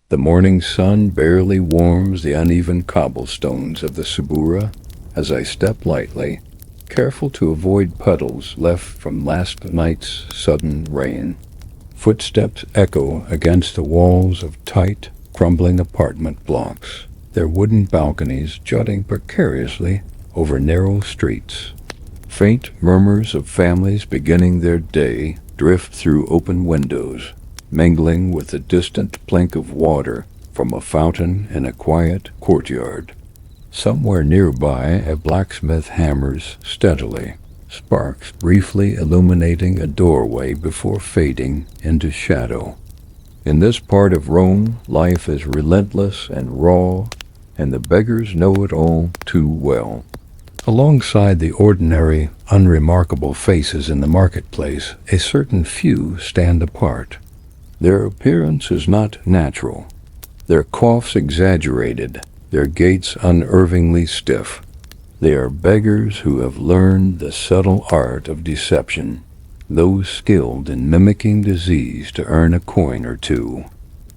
The morning sun barely warms the uneven cobblestones of the Subura as I step lightly, careful to avoid puddles left from last night's sudden rain. Footsteps echo against the walls of tight, crumbling apartment blocks, their wooden balconies jutting precariously over narrow streets. Faint murmurs of families beginning their day drift through open windows, mingling with the distant plink of water from a fountain in a quiet courtyard. Somewhere nearby, a blacksmith hammers steadily, sparks briefly illuminating a doorway before fading into shadow. In this part of Rome, life is relentless and raw, and the beggars know it all too well. Alongside the ordinary, unremarkable faces in the marketplace, a certain few stand apart. Their appearance is not natural, their coughs exaggerated, their gaits unervingly stiff. They are beggars who have learned the subtle art of deception, those skilled in mimicking disease to earn a coin or two.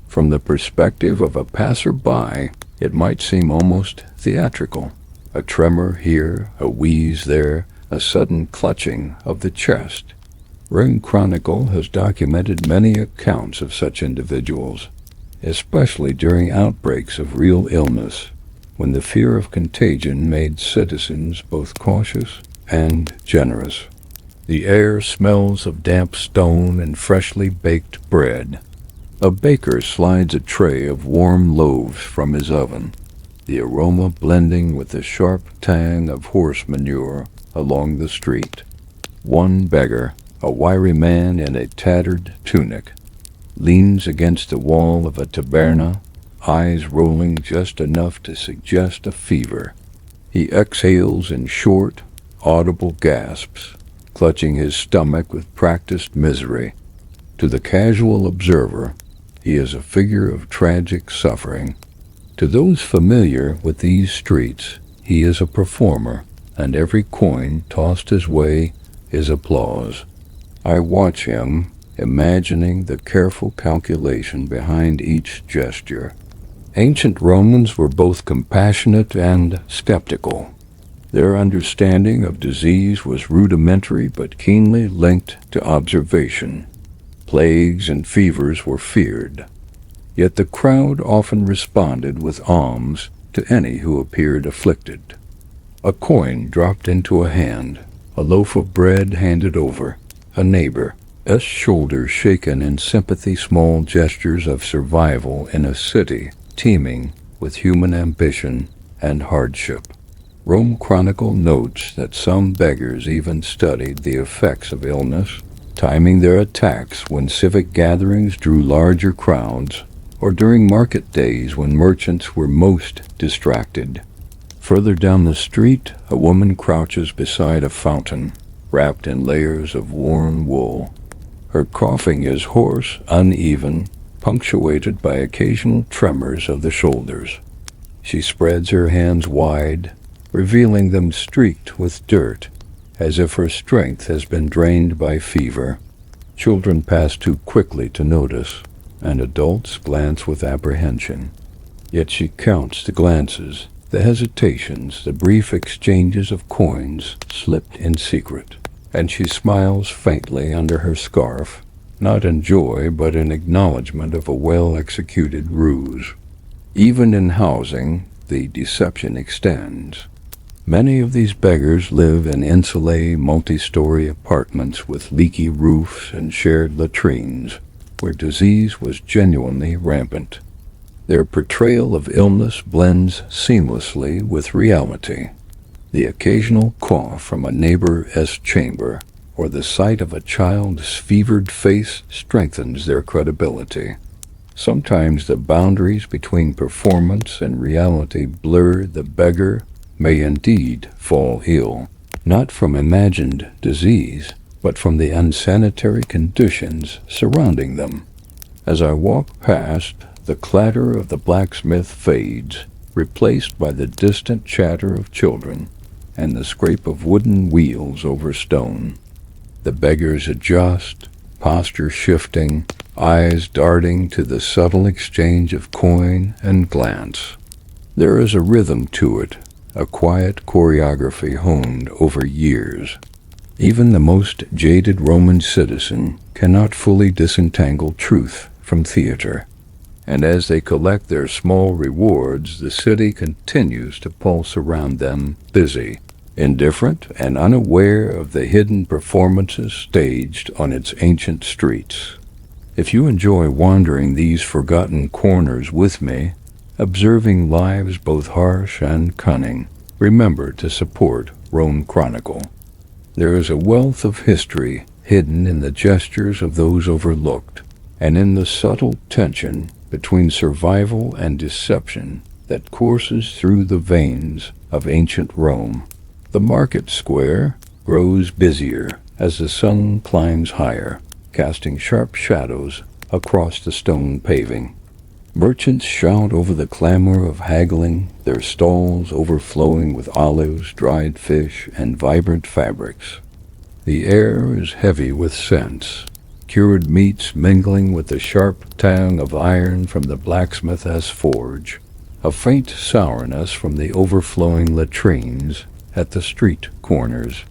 From the perspective of a passer-by, it might seem almost theatrical. A tremor here, a wheeze there, a sudden clutching of the chest. RomeChronicle has documented many accounts of such individuals, especially during outbreaks of real illness, when the fear of contagion made citizens both cautious and generous. The air smells of damp stone and freshly baked bread. A baker slides a tray of warm loaves from his oven, the aroma blending with the sharp tang of horse manure along the street. One beggar, a wiry man in a tattered tunic, leans against the wall of a taberna, eyes rolling just enough to suggest a fever. He exhales in short, audible gasps, clutching his stomach with practiced misery. To the casual observer, he is a figure of tragic suffering. To those familiar with these streets, he is a performer, and every coin tossed his way is applause. I watch him, imagining the careful calculation behind each gesture. Ancient Romans were both compassionate and skeptical. Their understanding of disease was rudimentary but keenly linked to observation. Plagues and fevers were feared. Yet the crowd often responded with alms to any who appeared afflicted. A coin dropped into a hand, a loaf of bread handed over, a neighbor's shoulder shaken in sympathy, small gestures of survival in a city teeming with human ambition and hardship. RomeChronicle notes that some beggars even studied the effects of illness, timing their attacks when civic gatherings drew larger crowds, or during market days when merchants were most distracted. Further down the street, a woman crouches beside a fountain, wrapped in layers of worn wool. Her coughing is hoarse, uneven, punctuated by occasional tremors of the shoulders. She spreads her hands wide, revealing them streaked with dirt, as if her strength has been drained by fever. Children pass too quickly to notice, and adults glance with apprehension. Yet she counts the glances, the hesitations, the brief exchanges of coins slipped in secret, and she smiles faintly under her scarf, not in joy but in acknowledgment of a well-executed ruse. Even in housing, the deception extends. Many of these beggars live in insulae multi-story apartments with leaky roofs and shared latrines, where disease was genuinely rampant. Their portrayal of illness blends seamlessly with reality. The occasional cough from a neighbor's chamber, or the sight of a child's fevered face strengthens their credibility. Sometimes the boundaries between performance and reality blur. The beggar may indeed fall ill, not from imagined disease, but from the unsanitary conditions surrounding them. As I walk past, the clatter of the blacksmith fades, replaced by the distant chatter of children and the scrape of wooden wheels over stone. The beggars adjust, posture shifting, eyes darting to the subtle exchange of coin and glance. There is a rhythm to it, a quiet choreography honed over years. Even the most jaded Roman citizen cannot fully disentangle truth from theater. And as they collect their small rewards, the city continues to pulse around them, busy, indifferent, and unaware of the hidden performances staged on its ancient streets. If you enjoy wandering these forgotten corners with me, observing lives both harsh and cunning, remember to support RomeChronicle. There is a wealth of history hidden in the gestures of those overlooked, and in the subtle tension between survival and deception that courses through the veins of ancient Rome. The market square grows busier as the sun climbs higher, casting sharp shadows across the stone paving. Merchants shout over the clamor of haggling, their stalls overflowing with olives, dried fish, and vibrant fabrics. The air is heavy with scents, cured meats mingling with the sharp tang of iron from the blacksmith's forge, a faint sourness from the overflowing latrines at the street corners.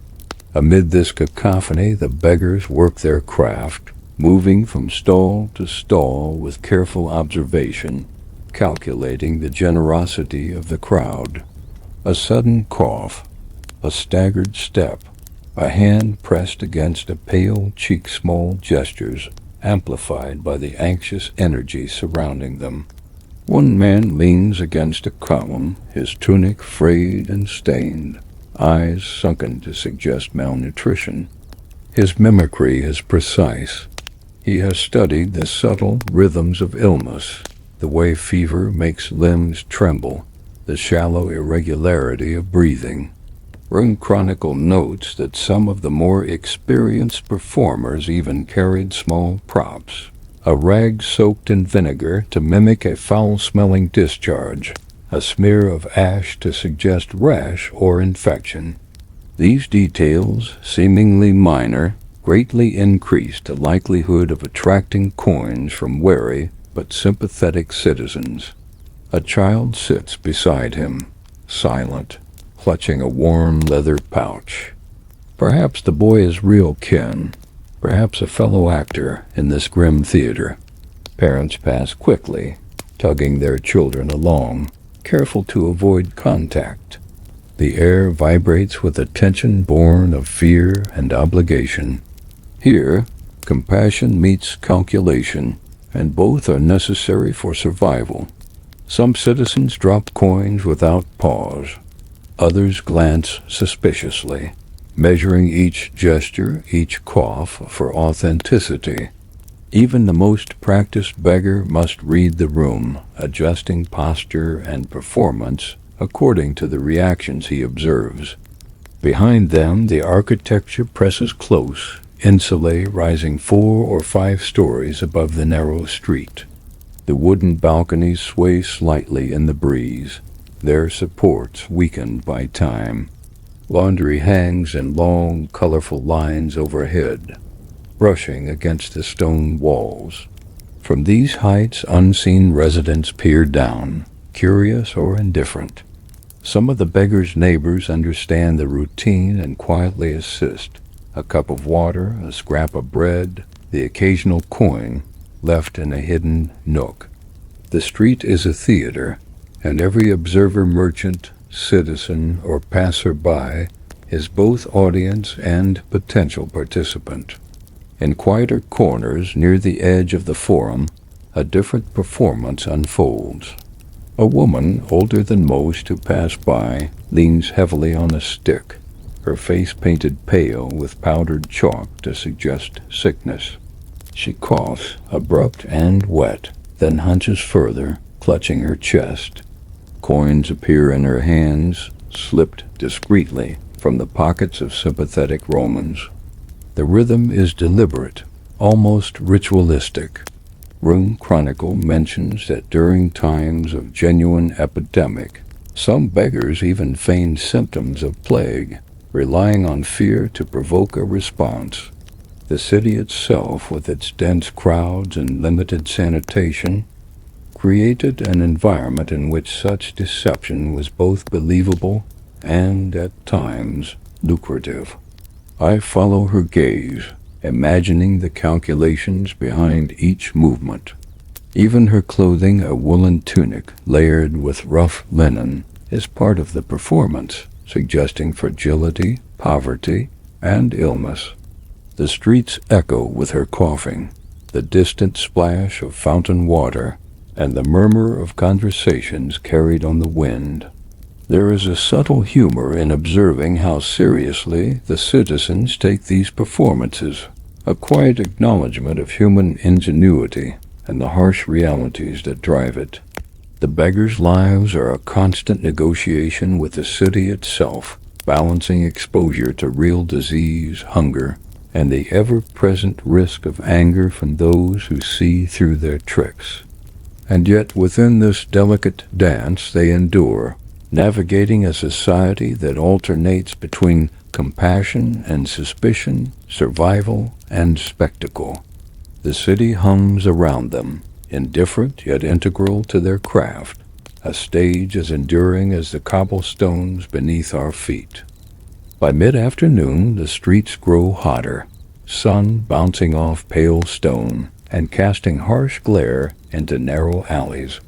Amid this cacophony, the beggars work their craft, moving from stall to stall with careful observation, calculating the generosity of the crowd. A sudden cough, a staggered step, a hand pressed against a pale cheek, small gestures amplified by the anxious energy surrounding them. One man leans against a column, his tunic frayed and stained, eyes sunken to suggest malnutrition. His mimicry is precise. He has studied the subtle rhythms of illness, the way fever makes limbs tremble, the shallow irregularity of breathing. RomeChronicle notes that some of the more experienced performers even carried small props, a rag soaked in vinegar to mimic a foul-smelling discharge, a smear of ash to suggest rash or infection. These details, seemingly minor, greatly increased the likelihood of attracting coins from wary but sympathetic citizens. A child sits beside him, silent, clutching a warm leather pouch. Perhaps the boy is real kin, perhaps a fellow actor in this grim theater. Parents pass quickly, tugging their children along, careful to avoid contact. The air vibrates with a tension born of fear and obligation. Here, compassion meets calculation, and both are necessary for survival. Some citizens drop coins without pause. Others glance suspiciously, measuring each gesture, each cough for authenticity. Even the most practiced beggar must read the room, adjusting posture and performance according to the reactions he observes. Behind them, the architecture presses close, insulae rising 4 or 5 stories above the narrow street. The wooden balconies sway slightly in the breeze, their supports weakened by time. Laundry hangs in long, colorful lines overhead, brushing against the stone walls. From these heights, unseen residents peer down, curious or indifferent. Some of the beggars' neighbors understand the routine and quietly assist. A cup of water, a scrap of bread, the occasional coin left in a hidden nook. The street is a theater, and every observer, merchant, citizen, or passer-by is both audience and potential participant. In quieter corners near the edge of the forum, a different performance unfolds. A woman, older than most who pass by, leans heavily on a stick, her face painted pale with powdered chalk to suggest sickness. She coughs, abrupt and wet, then hunches further, clutching her chest. Coins appear in her hands, slipped discreetly from the pockets of sympathetic Romans. The rhythm is deliberate, almost ritualistic. RomeChronicle mentions that during times of genuine epidemic, some beggars even feign symptoms of plague, relying on fear to provoke a response. The city itself, with its dense crowds and limited sanitation, created an environment in which such deception was both believable and, at times, lucrative. I follow her gaze, imagining the calculations behind each movement. Even her clothing, a woolen tunic layered with rough linen, is part of the performance, suggesting fragility, poverty, and illness. The streets echo with her coughing, the distant splash of fountain water, and the murmur of conversations carried on the wind. There is a subtle humor in observing how seriously the citizens take these performances, a quiet acknowledgment of human ingenuity and the harsh realities that drive it. The beggars' lives are a constant negotiation with the city itself, balancing exposure to real disease, hunger, and the ever-present risk of anger from those who see through their tricks. And yet within this delicate dance they endure, navigating a society that alternates between compassion and suspicion, survival and spectacle. The city hums around them, indifferent yet integral to their craft, a stage as enduring as the cobblestones beneath our feet. By mid-afternoon, the streets grow hotter, sun bouncing off pale stone and casting harsh glare into narrow alleys.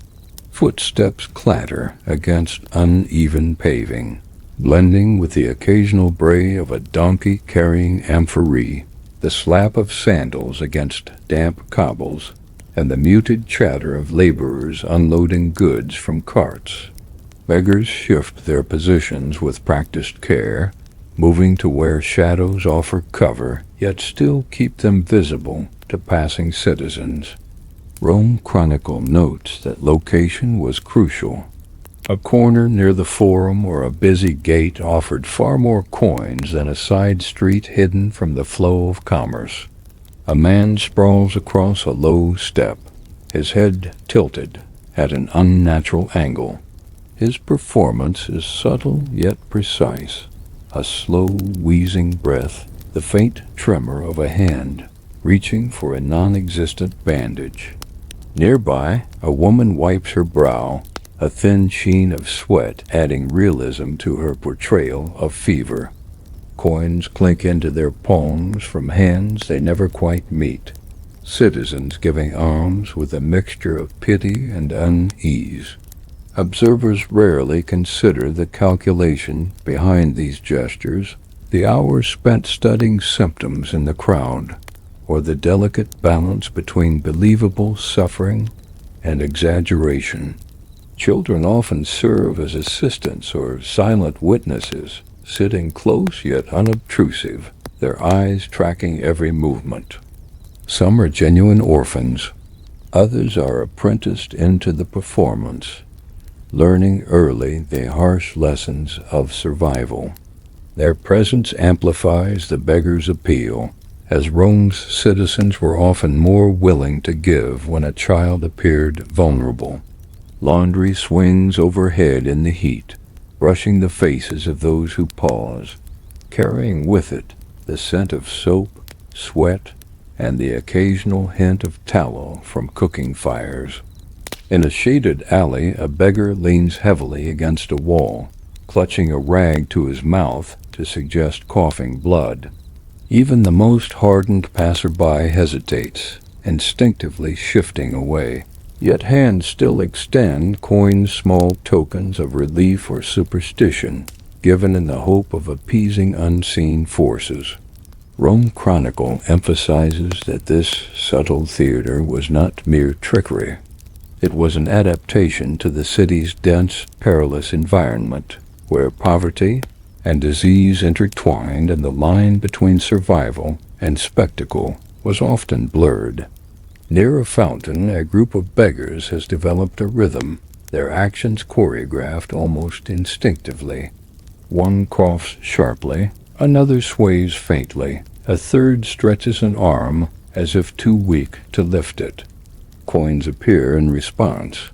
Footsteps clatter against uneven paving, blending with the occasional bray of a donkey carrying amphorae, the slap of sandals against damp cobbles, and the muted chatter of laborers unloading goods from carts. Beggars shift their positions with practiced care, moving to where shadows offer cover, yet still keep them visible to passing citizens. RomeChronicle notes that location was crucial. A corner near the forum or a busy gate offered far more coins than a side street hidden from the flow of commerce. A man sprawls across a low step, his head tilted at an unnatural angle. His performance is subtle yet precise. A slow, wheezing breath, the faint tremor of a hand reaching for a non-existent bandage. Nearby, a woman wipes her brow, a thin sheen of sweat adding realism to her portrayal of fever. Coins clink into their palms from hands they never quite meet, citizens giving alms with a mixture of pity and unease. Observers rarely consider the calculation behind these gestures, the hours spent studying symptoms in the crowd, or the delicate balance between believable suffering and exaggeration. Children often serve as assistants or silent witnesses, sitting close yet unobtrusive, their eyes tracking every movement. Some are genuine orphans, others are apprenticed into the performance, learning early the harsh lessons of survival. Their presence amplifies the beggar's appeal, as Rome's citizens were often more willing to give when a child appeared vulnerable. Laundry swings overhead in the heat, brushing the faces of those who pause, carrying with it the scent of soap, sweat, and the occasional hint of tallow from cooking fires. In a shaded alley, a beggar leans heavily against a wall, clutching a rag to his mouth to suggest coughing blood. Even the most hardened passerby hesitates, instinctively shifting away. Yet hands still extend coins, small tokens of relief or superstition, given in the hope of appeasing unseen forces. RomeChronicle emphasizes that this subtle theater was not mere trickery. It was an adaptation to the city's dense, perilous environment, where poverty and disease intertwined and the line between survival and spectacle was often blurred. Near a fountain, a group of beggars has developed a rhythm, their actions choreographed almost instinctively. One coughs sharply, another sways faintly, a third stretches an arm as if too weak to lift it. Coins appear in response,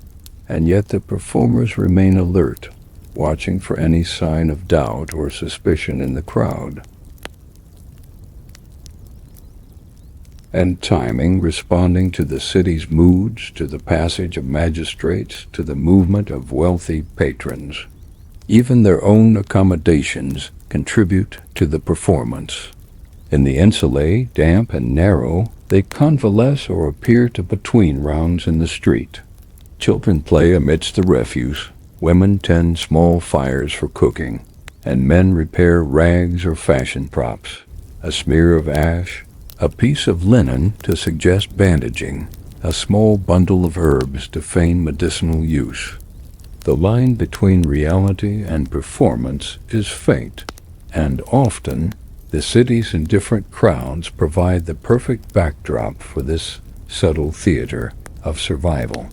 and yet the performers remain alert, watching for any sign of doubt or suspicion in the crowd. and timing, responding to the city's moods, to the passage of magistrates, to the movement of wealthy patrons. Even their own accommodations contribute to the performance. In the insulae, damp and narrow, they convalesce or appear to between rounds in the street. Children play amidst the refuse, women tend small fires for cooking, and men repair rags or fashion props. A smear of ash, a piece of linen to suggest bandaging, a small bundle of herbs to feign medicinal use. The line between reality and performance is faint, and often the cities and different crowds provide the perfect backdrop for this subtle theater of survival.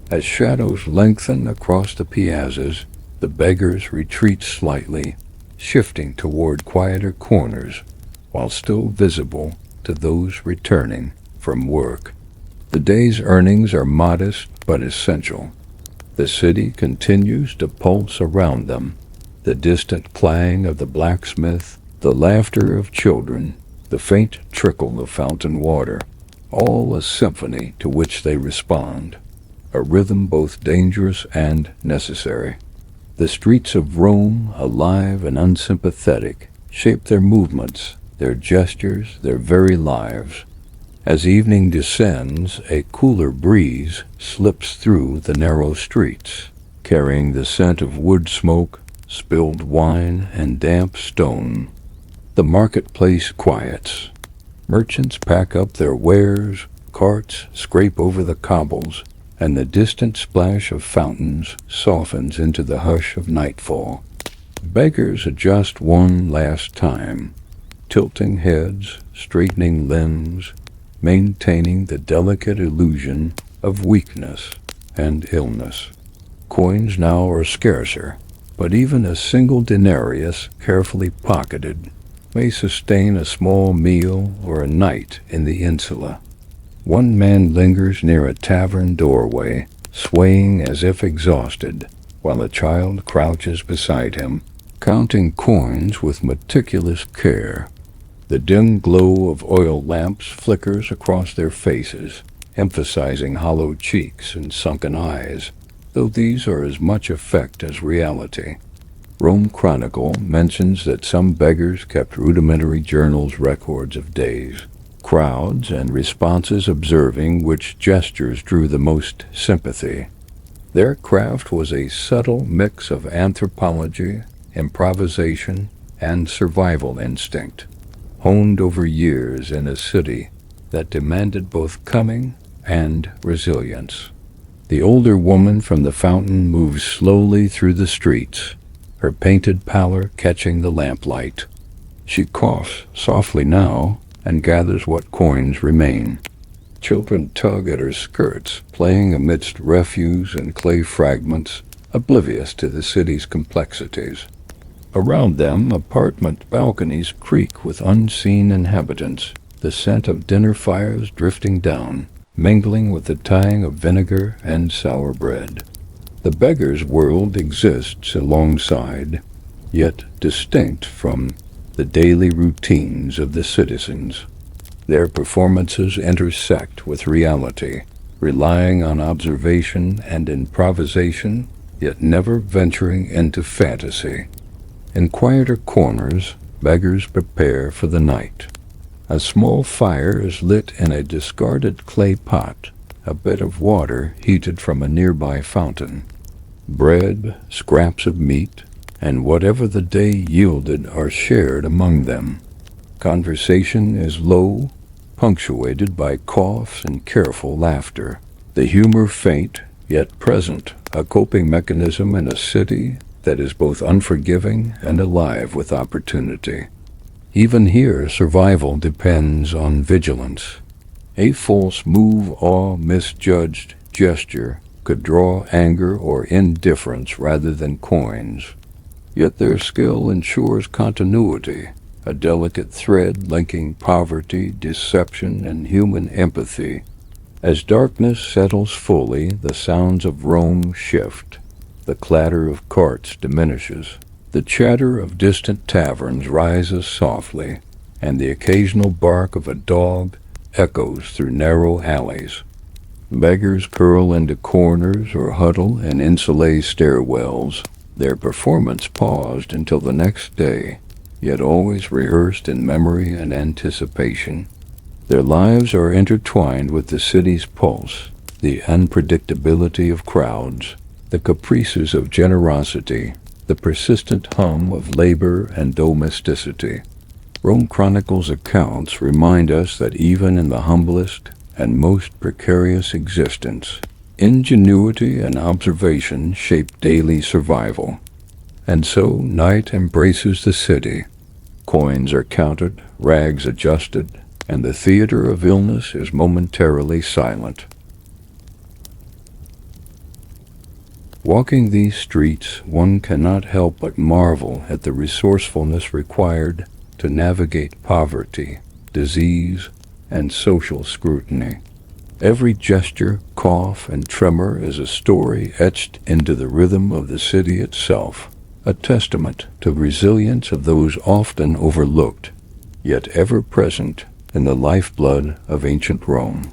As shadows lengthen across the piazzas, the beggars retreat slightly, shifting toward quieter corners, while still visible to those returning from work. The day's earnings are modest but essential. The city continues to pulse around them, the distant clang of the blacksmith, the laughter of children, the faint trickle of fountain water, all a symphony to which they respond, a rhythm both dangerous and necessary. The streets of Rome, alive and unsympathetic, shape their movements, their gestures, their very lives. As evening descends, a cooler breeze slips through the narrow streets, carrying the scent of wood smoke, spilled wine, and damp stone. The marketplace quiets. Merchants pack up their wares, carts scrape over the cobbles, and the distant splash of fountains softens into the hush of nightfall. Beggars adjust one last time, tilting heads, straightening limbs, maintaining the delicate illusion of weakness and illness. Coins now are scarcer, but even a single denarius, carefully pocketed, may sustain a small meal or a night in the insula. One man lingers near a tavern doorway, swaying as if exhausted, while a child crouches beside him, counting coins with meticulous care. The dim glow of oil lamps flickers across their faces, emphasizing hollow cheeks and sunken eyes, though these are as much effect as reality. RomeChronicle mentions that some beggars kept rudimentary journals records of days, crowds, and responses, observing which gestures drew the most sympathy. Their craft was a subtle mix of anthropology, improvisation, and survival instinct, honed over years in a city that demanded both cunning and resilience. The older woman from the fountain moves slowly through the streets, her painted pallor catching the lamplight. She coughs softly now and gathers what coins remain. Children tug at her skirts, playing amidst refuse and clay fragments, oblivious to the city's complexities. Around them, apartment balconies creak with unseen inhabitants, the scent of dinner fires drifting down, mingling with the tang of vinegar and sour bread. The beggar's world exists alongside, yet distinct from, the daily routines of the citizens. Their performances intersect with reality, relying on observation and improvisation, yet never venturing into fantasy. In quieter corners, beggars prepare for the night. A small fire is lit in a discarded clay pot, a bit of water heated from a nearby fountain. Bread, scraps of meat, and whatever the day yielded are shared among them. Conversation is low, punctuated by coughs and careful laughter. The humor faint, yet present, a coping mechanism in a city that is both unforgiving and alive with opportunity. Even here, survival depends on vigilance. A false move or misjudged gesture could draw anger or indifference rather than coins. Yet their skill ensures continuity, a delicate thread linking poverty, deception, and human empathy. As darkness settles fully, the sounds of Rome shift. The clatter of carts diminishes. The chatter of distant taverns rises softly, and the occasional bark of a dog echoes through narrow alleys. Beggars curl into corners or huddle in insulate stairwells, their performance paused until the next day, yet always rehearsed in memory and anticipation. Their lives are intertwined with the city's pulse, the unpredictability of crowds, the caprices of generosity, the persistent hum of labor and domesticity. RomeChronicle's accounts remind us that even in the humblest and most precarious existence, ingenuity and observation shape daily survival. And so night embraces the city. Coins are counted, rags adjusted, and the theater of illness is momentarily silent. Walking these streets, one cannot help but marvel at the resourcefulness required to navigate poverty, disease, and social scrutiny. Every gesture, cough, and tremor is a story etched into the rhythm of the city itself, a testament to resilience of those often overlooked, yet ever present in the lifeblood of ancient Rome.